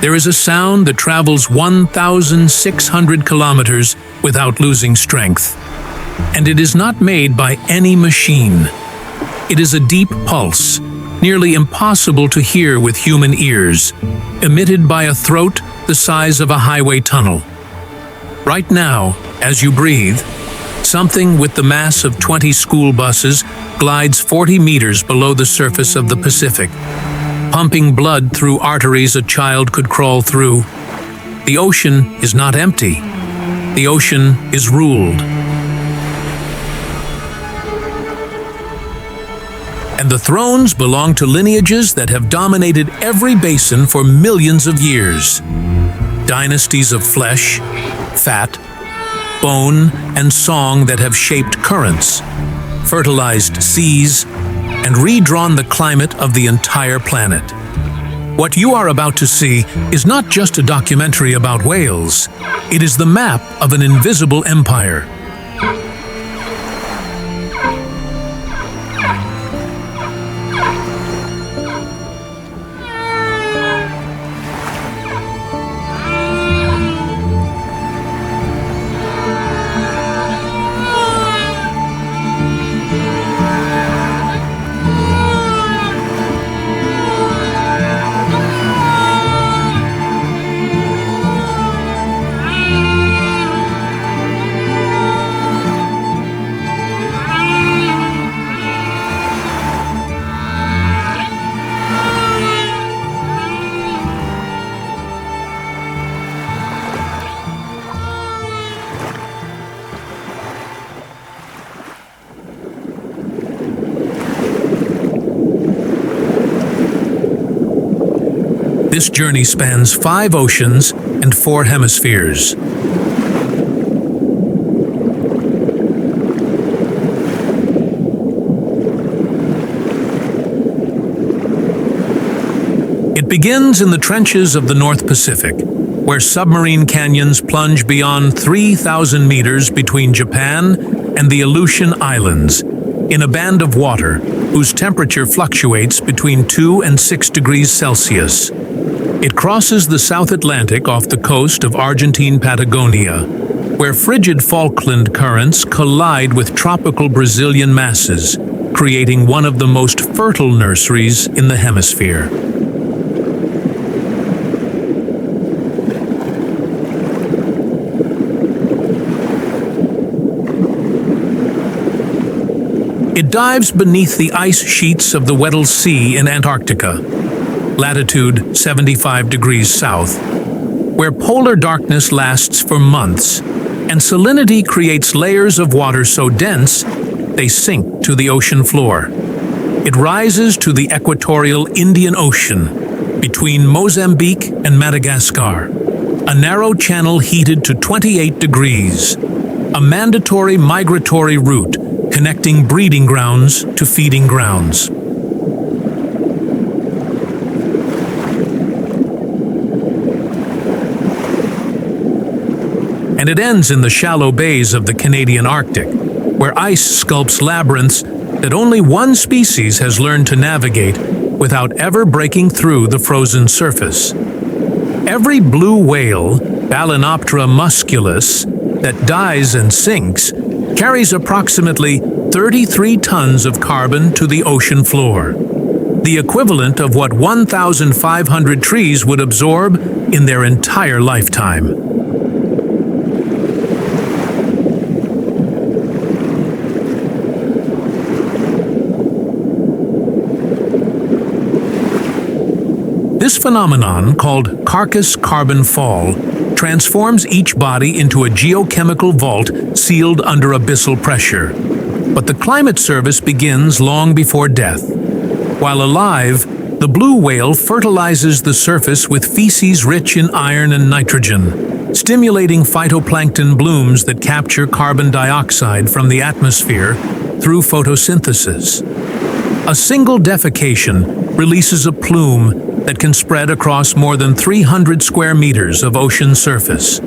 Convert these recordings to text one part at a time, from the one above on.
There is a sound that travels 1,600 kilometers without losing strength. And it is not made by any machine. It is a deep pulse, nearly impossible to hear with human ears, emitted by a throat the size of a highway tunnel. Right now, as you breathe, something with the mass of 20 school buses glides 40 meters below the surface of the Pacific, pumping blood through arteries a child could crawl through. The ocean is not empty. The ocean is ruled. And the thrones belong to lineages that have dominated every basin for millions of years. Dynasties of flesh, fat, bone, and song that have shaped currents, fertilized seas, and redrawn the climate of the entire planet. What you are about to see is not just a documentary about whales. It is the map of an invisible empire. This journey spans 5 oceans and 4 hemispheres. It begins in the trenches of the North Pacific, where submarine canyons plunge beyond 3,000 meters between Japan and the Aleutian Islands, in a band of water whose temperature fluctuates between 2 and 6 degrees Celsius. It crosses the South Atlantic off the coast of Argentine Patagonia, where frigid Falkland currents collide with tropical Brazilian masses, creating one of the most fertile nurseries in the hemisphere. It dives beneath the ice sheets of the Weddell Sea in Antarctica, latitude 75 degrees south, where polar darkness lasts for months, and salinity creates layers of water so dense they sink to the ocean floor. It rises to the equatorial Indian Ocean, between Mozambique and Madagascar, a narrow channel heated to 28 degrees, a mandatory migratory route connecting breeding grounds to feeding grounds. And it ends in the shallow bays of the Canadian Arctic, where ice sculpts labyrinths that only one species has learned to navigate without ever breaking through the frozen surface. Every blue whale, Balænoptera musculus, that dies and sinks, carries approximately 33 tons of carbon to the ocean floor, the equivalent of what 1,500 trees would absorb in their entire lifetime. This phenomenon, called carcass carbon fall, transforms each body into a geochemical vault sealed under abyssal pressure. But the climate service begins long before death. While alive, the blue whale fertilizes the surface with feces rich in iron and nitrogen, stimulating phytoplankton blooms that capture carbon dioxide from the atmosphere through photosynthesis. A single defecation releases a plume that can spread across more than 300 square meters of ocean surface.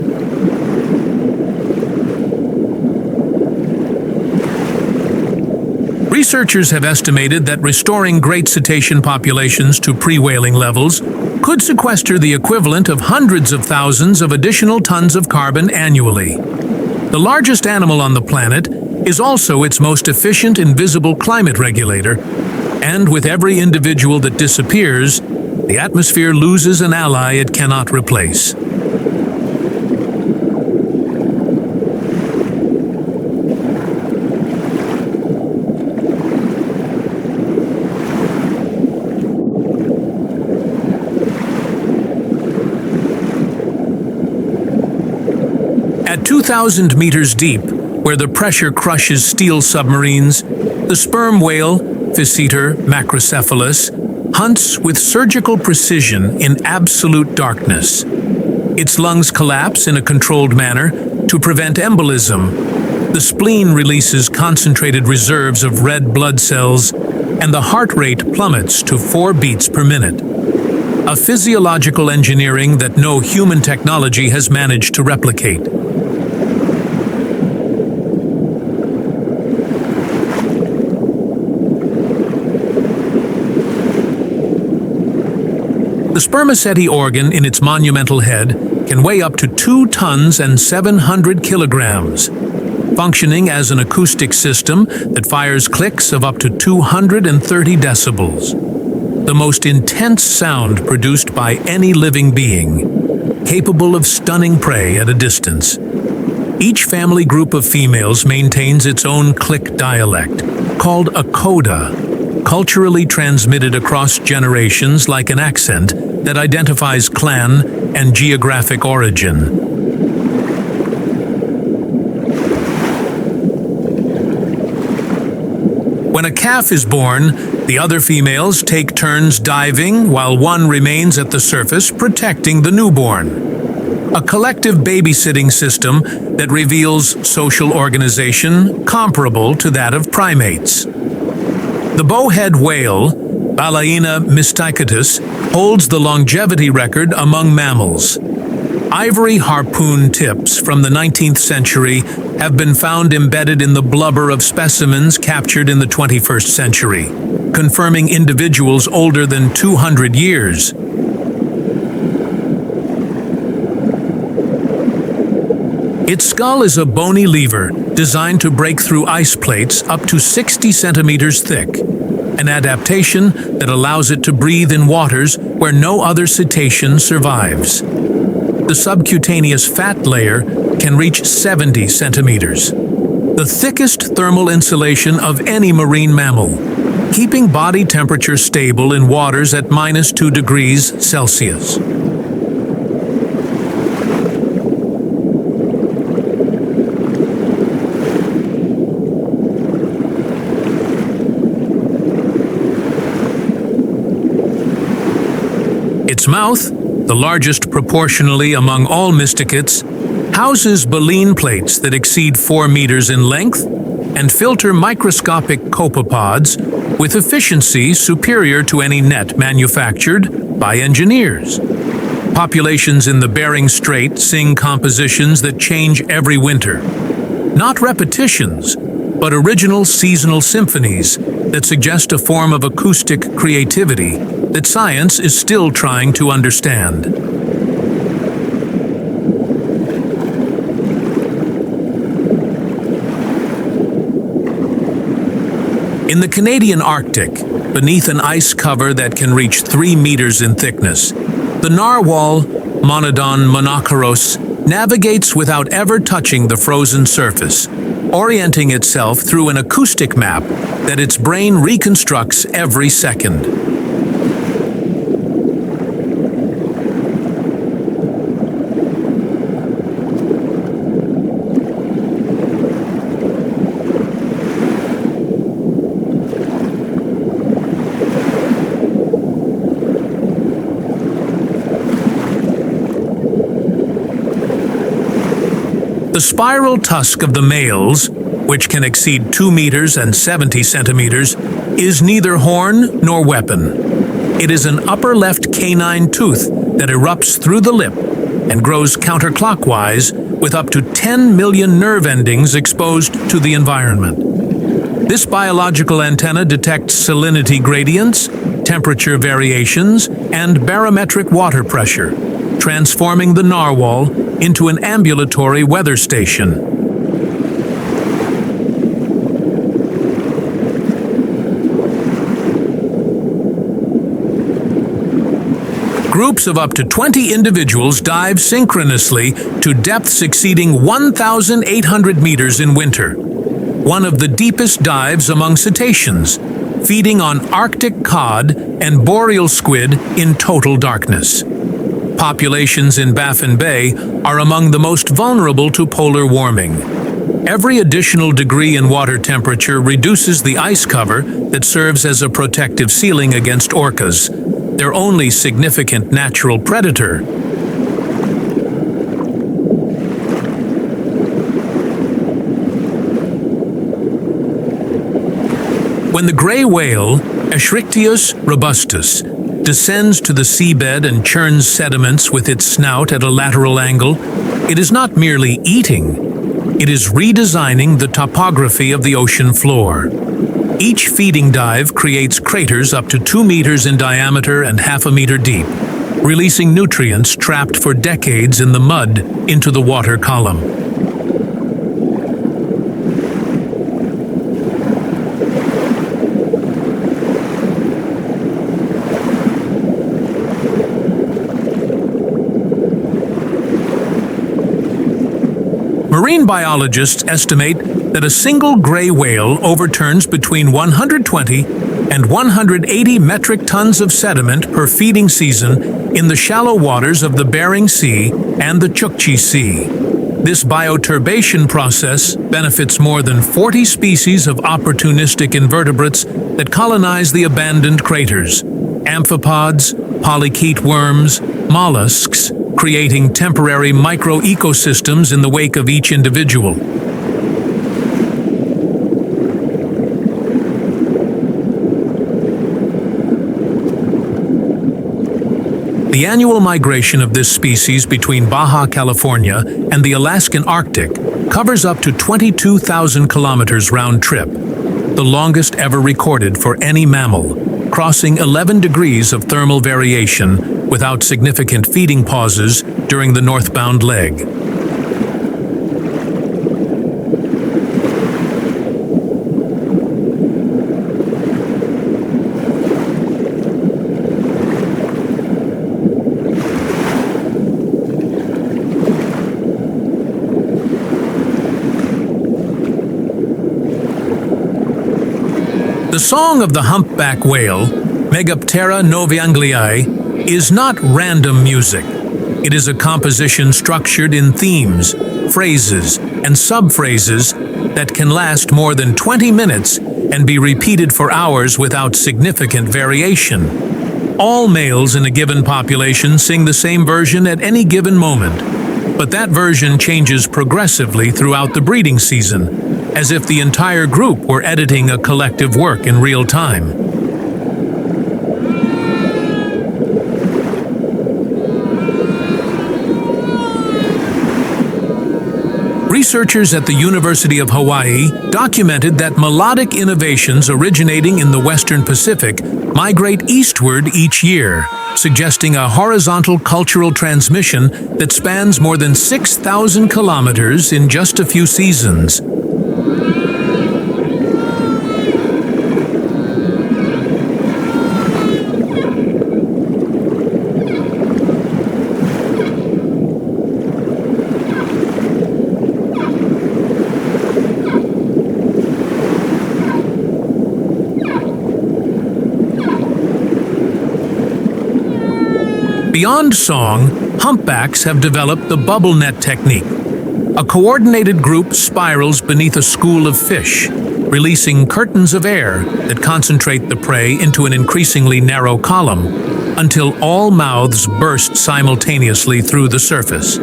Researchers have estimated that restoring great cetacean populations to pre-whaling levels could sequester the equivalent of hundreds of thousands of additional tons of carbon annually. The largest animal on the planet is also its most efficient invisible climate regulator, and with every individual that disappears, the atmosphere loses an ally it cannot replace. At 2,000 meters deep, where the pressure crushes steel submarines, the sperm whale, Physeter macrocephalus, hunts with surgical precision in absolute darkness. Its lungs collapse in a controlled manner to prevent embolism. The spleen releases concentrated reserves of red blood cells, and the heart rate plummets to 4 beats per minute. A physiological engineering that no human technology has managed to replicate. The spermaceti organ in its monumental head can weigh up to 2 tons and 700 kilograms, functioning as an acoustic system that fires clicks of up to 230 decibels, the most intense sound produced by any living being, capable of stunning prey at a distance. Each family group of females maintains its own click dialect, called a coda, culturally transmitted across generations like an accent that identifies clan and geographic origin. When a calf is born, the other females take turns diving while one remains at the surface protecting the newborn. A collective babysitting system that reveals social organization comparable to that of primates. The bowhead whale, Balaena mysticatus, holds the longevity record among mammals. Ivory harpoon tips from the 19th century have been found embedded in the blubber of specimens captured in the 21st century, confirming individuals older than 200 years. Its skull is a bony lever designed to break through ice plates up to 60 centimeters thick, an adaptation that allows it to breathe in waters where no other cetacean survives. The subcutaneous fat layer can reach 70 centimeters, the thickest thermal insulation of any marine mammal, keeping body temperature stable in waters at -2 degrees Celsius. Its mouth, the largest proportionally among all mysticates, houses baleen plates that exceed 4 meters in length and filter microscopic copepods with efficiency superior to any net manufactured by engineers. Populations in the Bering Strait sing compositions that change every winter. Not repetitions, but original seasonal symphonies that suggest a form of acoustic creativity that science is still trying to understand. In the Canadian Arctic, beneath an ice cover that can reach 3 meters in thickness, the narwhal, Monodon monoceros, navigates without ever touching the frozen surface, orienting itself through an acoustic map that its brain reconstructs every second. The spiral tusk of the males, which can exceed 2 meters and 70 centimeters, is neither horn nor weapon. It is an upper left canine tooth that erupts through the lip and grows counterclockwise with up to 10 million nerve endings exposed to the environment. This biological antenna detects salinity gradients, temperature variations, and barometric water pressure, transforming the narwhal into an ambulatory weather station. Groups of up to 20 individuals dive synchronously to depths exceeding 1,800 meters in winter, one of the deepest dives among cetaceans, feeding on Arctic cod and boreal squid in total darkness. Populations in Baffin Bay are among the most vulnerable to polar warming. Every additional degree in water temperature reduces the ice cover that serves as a protective ceiling against orcas, their only significant natural predator. When the gray whale, Eschrichtius robustus, descends to the seabed and churns sediments with its snout at a lateral angle, it is not merely eating, it is redesigning the topography of the ocean floor. Each feeding dive creates craters up to 2 meters in diameter and half a meter deep, releasing nutrients trapped for decades in the mud into the water column. Marine biologists estimate that a single gray whale overturns between 120 and 180 metric tons of sediment per feeding season in the shallow waters of the Bering Sea and the Chukchi Sea. This bioturbation process benefits more than 40 species of opportunistic invertebrates that colonize the abandoned craters: amphipods, polychaete worms, mollusks, creating temporary micro-ecosystems in the wake of each individual. The annual migration of this species between Baja California and the Alaskan Arctic covers up to 22,000 kilometers round trip, the longest ever recorded for any mammal, crossing 11 degrees of thermal variation without significant feeding pauses during the northbound leg. The song of the humpback whale, Megaptera novaanglii, is not random music. It is a composition structured in themes, phrases, and subphrases that can last more than 20 minutes and be repeated for hours without significant variation. All males in a given population sing the same version at any given moment, but that version changes progressively throughout the breeding season, as if the entire group were editing a collective work in real time. Researchers at the University of Hawaii documented that melodic innovations originating in the Western Pacific migrate eastward each year, suggesting a horizontal cultural transmission that spans more than 6,000 kilometers in just a few seasons. Beyond song, humpbacks have developed the bubble net technique. A coordinated group spirals beneath a school of fish, releasing curtains of air that concentrate the prey into an increasingly narrow column until all mouths burst simultaneously through the surface.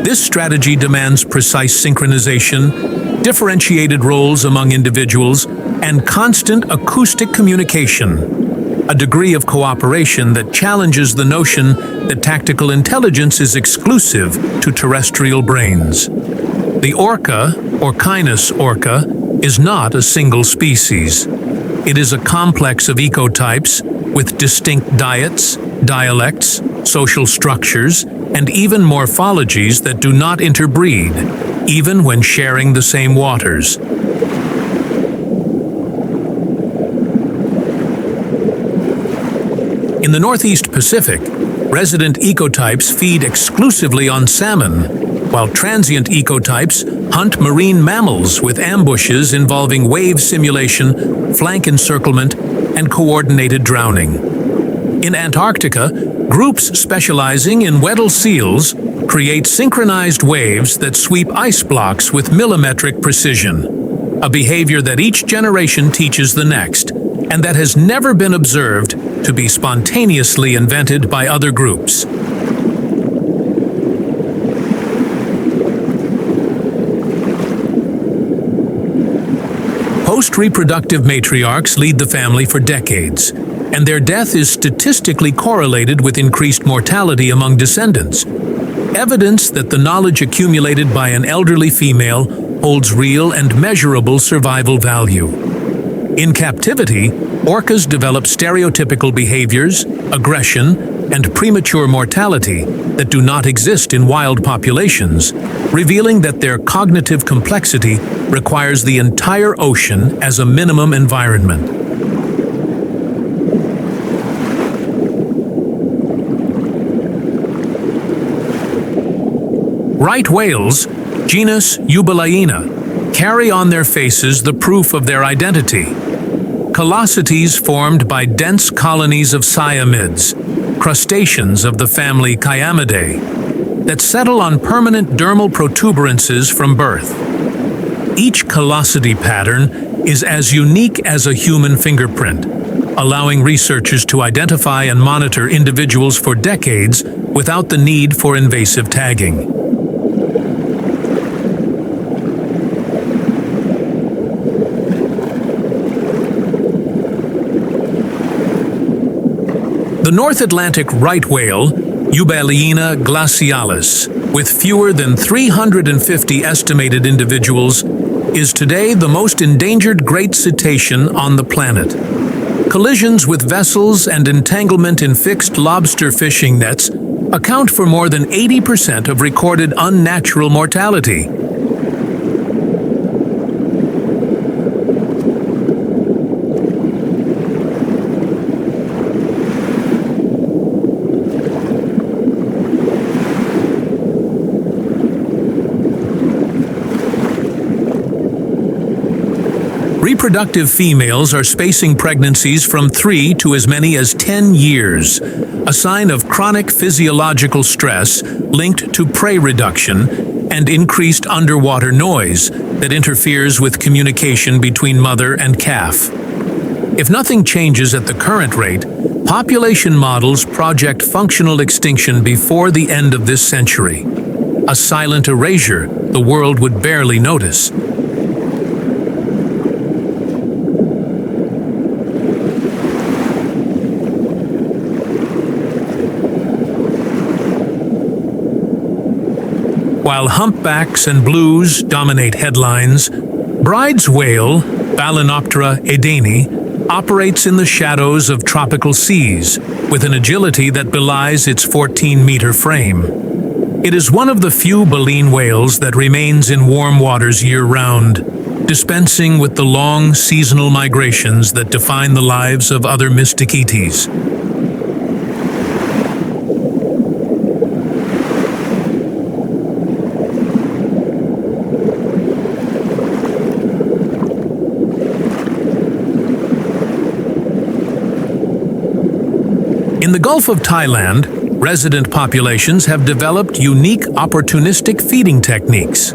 This strategy demands precise synchronization, differentiated roles among individuals, and constant acoustic communication, a degree of cooperation that challenges the notion that tactical intelligence is exclusive to terrestrial brains. The orca, Orcinus orca, is not a single species. It is a complex of ecotypes with distinct diets, dialects, social structures, and even morphologies that do not interbreed, even when sharing the same waters. In the Northeast Pacific, resident ecotypes feed exclusively on salmon, while transient ecotypes hunt marine mammals with ambushes involving wave simulation, flank encirclement, and coordinated drowning. In Antarctica, groups specializing in Weddell seals create synchronized waves that sweep ice blocks with millimetric precision, a behavior that each generation teaches the next, and that has never been observed to be spontaneously invented by other groups. Post-reproductive matriarchs lead the family for decades, and their death is statistically correlated with increased mortality among descendants, evidence that the knowledge accumulated by an elderly female holds real and measurable survival value. In captivity, orcas develop stereotypical behaviors, aggression, and premature mortality that do not exist in wild populations, revealing that their cognitive complexity requires the entire ocean as a minimum environment. Right whales, genus Eubalaena, carry on their faces the proof of their identity. Callosities formed by dense colonies of cyamids, crustaceans of the family Chiamidae, that settle on permanent dermal protuberances from birth. Each callosity pattern is as unique as a human fingerprint, allowing researchers to identify and monitor individuals for decades without the need for invasive tagging. The North Atlantic right whale, Eubalaena glacialis, with fewer than 350 estimated individuals, is today the most endangered great cetacean on the planet. Collisions with vessels and entanglement in fixed lobster fishing nets account for more than 80% of recorded unnatural mortality. Reproductive females are spacing pregnancies from 3 to as many as 10 years, a sign of chronic physiological stress linked to prey reduction and increased underwater noise that interferes with communication between mother and calf. If nothing changes at the current rate, population models project functional extinction before the end of this century. A silent erasure the world would barely notice. While humpbacks and blues dominate headlines, Bride's whale, Balænoptera edeni, operates in the shadows of tropical seas with an agility that belies its 14-meter frame. It is one of the few baleen whales that remains in warm waters year-round, dispensing with the long seasonal migrations that define the lives of other mysticetes. In the Gulf of Thailand, resident populations have developed unique opportunistic feeding techniques.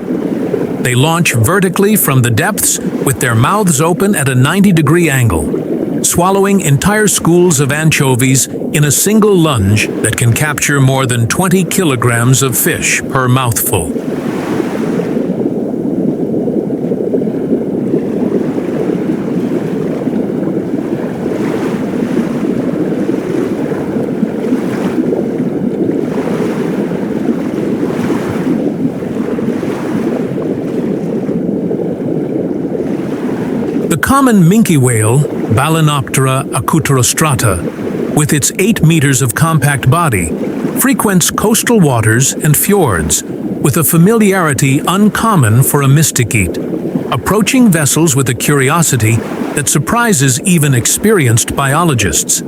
They launch vertically from the depths with their mouths open at a 90-degree angle, swallowing entire schools of anchovies in a single lunge that can capture more than 20 kilograms of fish per mouthful. The common minke whale, Balænoptera acuterostrata, with its 8 meters of compact body, frequents coastal waters and fjords with a familiarity uncommon for a mysticete, approaching vessels with a curiosity that surprises even experienced biologists.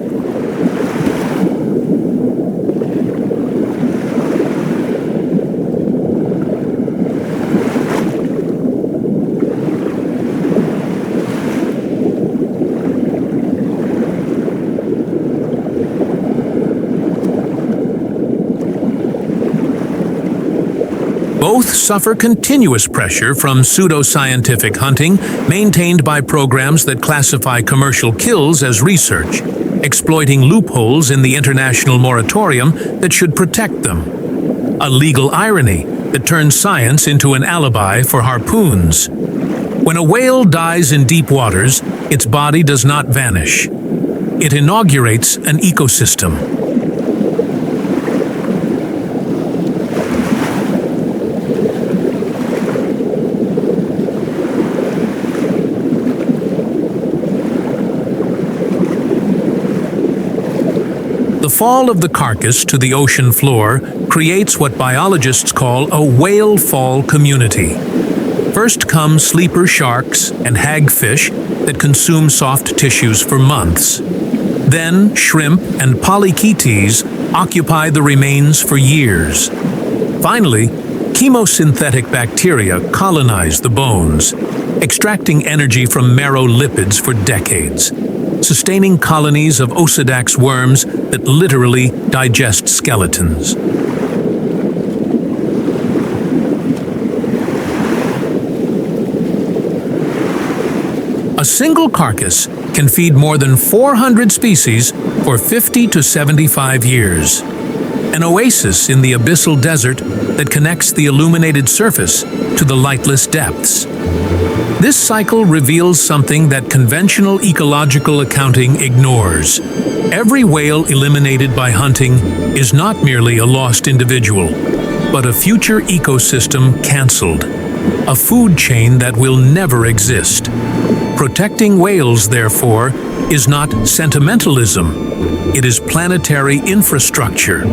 Both suffer continuous pressure from pseudoscientific hunting maintained by programs that classify commercial kills as research, exploiting loopholes in the international moratorium that should protect them. A legal irony that turns science into an alibi for harpoons. When a whale dies in deep waters, its body does not vanish. It inaugurates an ecosystem. The fall of the carcass to the ocean floor creates what biologists call a whale fall community. First come sleeper sharks and hagfish that consume soft tissues for months. Then shrimp and polychaetes occupy the remains for years. Finally, chemosynthetic bacteria colonize the bones, extracting energy from marrow lipids for decades, sustaining colonies of Osedax worms that literally digest skeletons. A single carcass can feed more than 400 species for 50 to 75 years. An oasis in the abyssal desert that connects the illuminated surface to the lightless depths. This cycle reveals something that conventional ecological accounting ignores. Every whale eliminated by hunting is not merely a lost individual, but a future ecosystem cancelled, a food chain that will never exist. Protecting whales, therefore, is not sentimentalism, it is planetary infrastructure.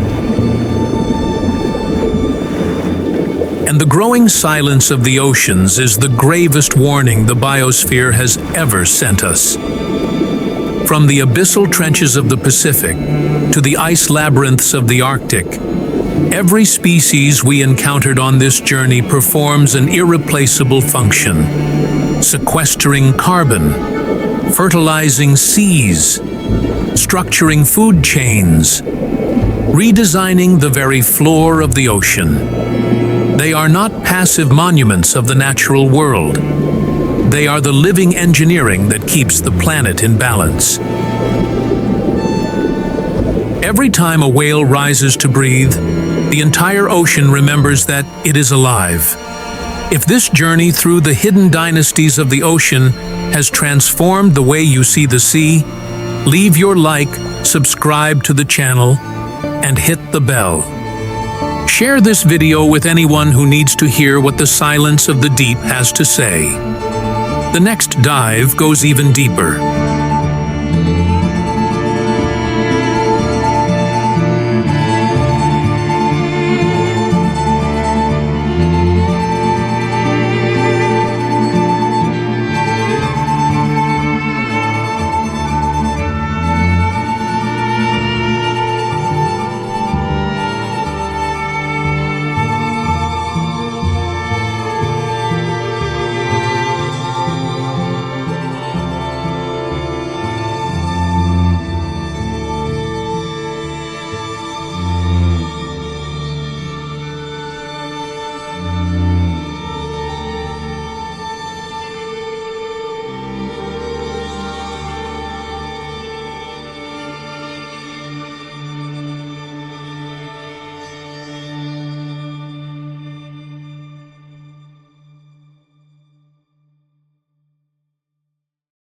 And the growing silence of the oceans is the gravest warning the biosphere has ever sent us. From the abyssal trenches of the Pacific to the ice labyrinths of the Arctic, every species we encountered on this journey performs an irreplaceable function, sequestering carbon, fertilizing seas, structuring food chains, redesigning the very floor of the ocean. They are not passive monuments of the natural world. They are the living engineering that keeps the planet in balance. Every time a whale rises to breathe, the entire ocean remembers that it is alive. If this journey through the hidden dynasties of the ocean has transformed the way you see the sea, leave your like, subscribe to the channel, and hit the bell. Share this video with anyone who needs to hear what the silence of the deep has to say. The next dive goes even deeper.